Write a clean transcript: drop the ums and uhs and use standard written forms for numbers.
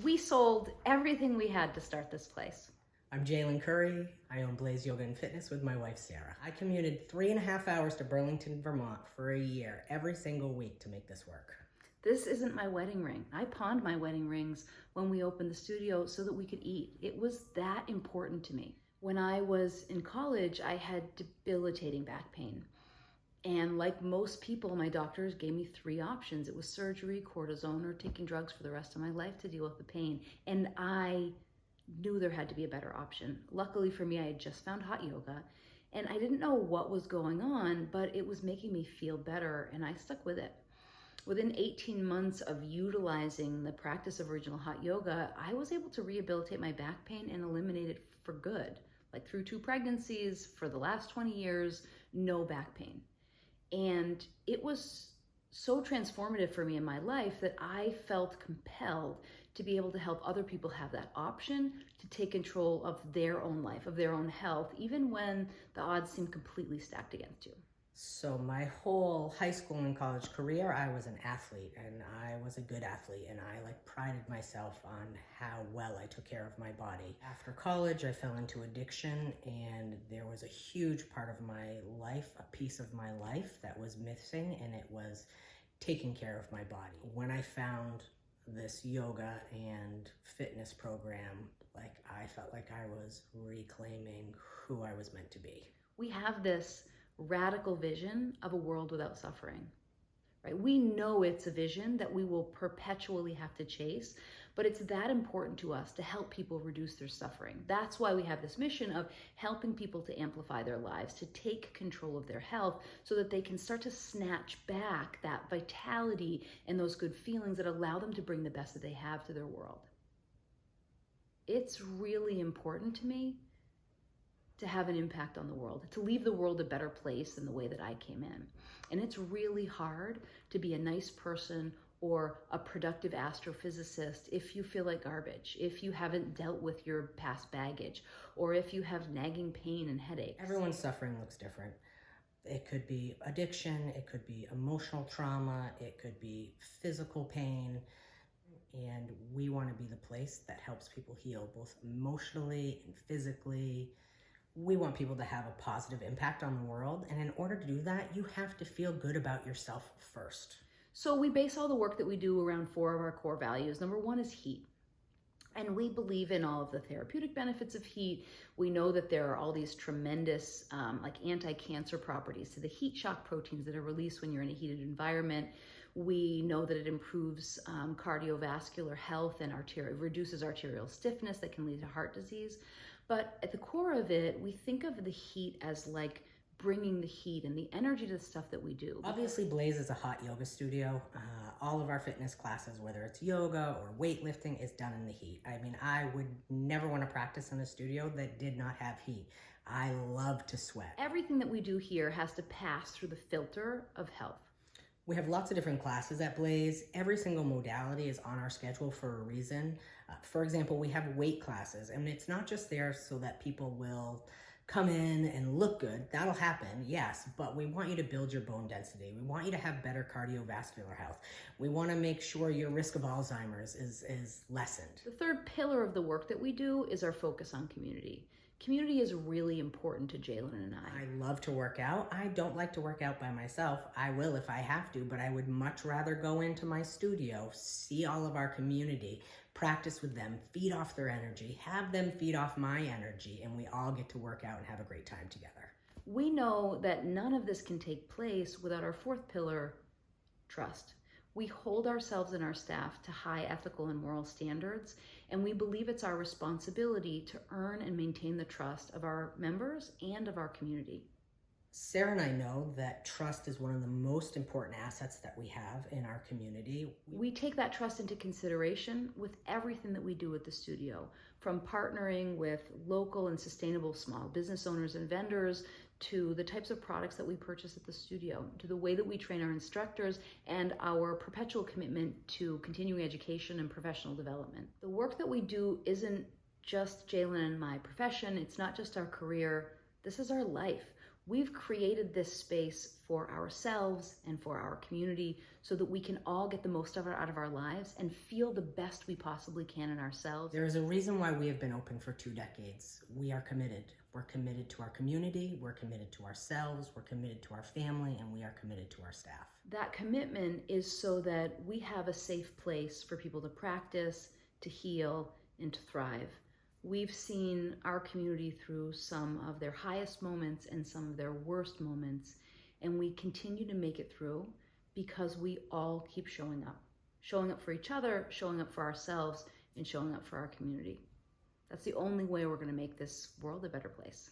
We sold everything we had to start this place. I'm Jaylon Curry. I own Blaze Yoga and Fitness with my wife, Sara. I commuted 3.5 hours to Burlington, Vermont for a year, every single week to make this work. This isn't my wedding ring. I pawned my wedding rings when we opened the studio so that we could eat. It was that important to me. When I was in college, I had debilitating back pain. And like most people, my doctors gave me 3 options. It was surgery, cortisone, or taking drugs for the rest of my life to deal with the pain. And I knew there had to be a better option. Luckily for me, I had just found hot yoga and I didn't know what was going on, but it was making me feel better and I stuck with it. Within 18 months of utilizing the practice of original hot yoga, I was able to rehabilitate my back pain and eliminate it for good. Like through 2 pregnancies, for the last 20 years, no back pain. And it was so transformative for me in my life that I felt compelled to be able to help other people have that option to take control of their own life, of their own health, even when the odds seem completely stacked against you. So my whole high school and college career, I was an athlete, and I was a good athlete, and I prided myself on how well I took care of my body. After college, I fell into addiction, and there was a huge part of my life, a piece of my life that was missing, and it was taking care of my body. When I found this yoga and fitness program, I felt like I was reclaiming who I was meant to be. We have this radical vision of a world without suffering, right? We know it's a vision that we will perpetually have to chase, but it's that important to us to help people reduce their suffering. That's why we have this mission of helping people to amplify their lives, to take control of their health so that they can start to snatch back that vitality and those good feelings that allow them to bring the best that they have to their world. It's really important to me to have an impact on the world, to leave the world a better place than the way that I came in. And it's really hard to be a nice person or a productive astrophysicist if you feel like garbage, if you haven't dealt with your past baggage, or if you have nagging pain and headaches. Everyone's suffering looks different. It could be addiction, it could be emotional trauma, it could be physical pain, and we want to be the place that helps people heal both emotionally and physically. We want people to have a positive impact on the world, and in order to do that, you have to feel good about yourself first. So we base all the work that we do around 4 of our core values. Number 1 is heat. And we believe in all of the therapeutic benefits of heat. We know that there are all these tremendous anti-cancer properties to the heat shock proteins that are released when you're in a heated environment. We know that it improves cardiovascular health and reduces arterial stiffness that can lead to heart disease. But at the core of it, we think of the heat as bringing the heat and the energy to the stuff that we do. Obviously, Blaze is a hot yoga studio. All of our fitness classes, whether it's yoga or weightlifting, is done in the heat. I mean, I would never want to practice in a studio that did not have heat. I love to sweat. Everything that we do here has to pass through the filter of health. We have lots of different classes at Blaze. Every single modality is on our schedule for a reason. For example, we have weight classes, and it's not just there so that people will come in and look good. That'll happen, yes, but we want you to build your bone density. We want you to have better cardiovascular health. We want to make sure your risk of Alzheimer's is lessened. The third pillar of the work that we do is our focus on community. Community is really important to Jaylon and I. I love to work out. I don't like to work out by myself. I will if I have to, but I would much rather go into my studio, see all of our community, practice with them, feed off their energy, have them feed off my energy, and we all get to work out and have a great time together. We know that none of this can take place without our 4th pillar, trust. We hold ourselves and our staff to high ethical and moral standards, and we believe it's our responsibility to earn and maintain the trust of our members and of our community. Sara and I know that trust is one of the most important assets that we have in our community. We take that trust into consideration with everything that we do at the studio, from partnering with local and sustainable small business owners and vendors to the types of products that we purchase at the studio, to the way that we train our instructors, and our perpetual commitment to continuing education and professional development. The work that we do isn't just Jaylon and my profession. It's not just our career. This is our life. We've created this space for ourselves and for our community so that we can all get the most out of our lives and feel the best we possibly can in ourselves. There is a reason why we have been open for 2 decades. We are committed. We're committed to our community, we're committed to ourselves, we're committed to our family, and we are committed to our staff. That commitment is so that we have a safe place for people to practice, to heal, and to thrive. We've seen our community through some of their highest moments and some of their worst moments, and we continue to make it through because we all keep showing up for each other, showing up for ourselves, and showing up for our community. That's the only way we're going to make this world a better place.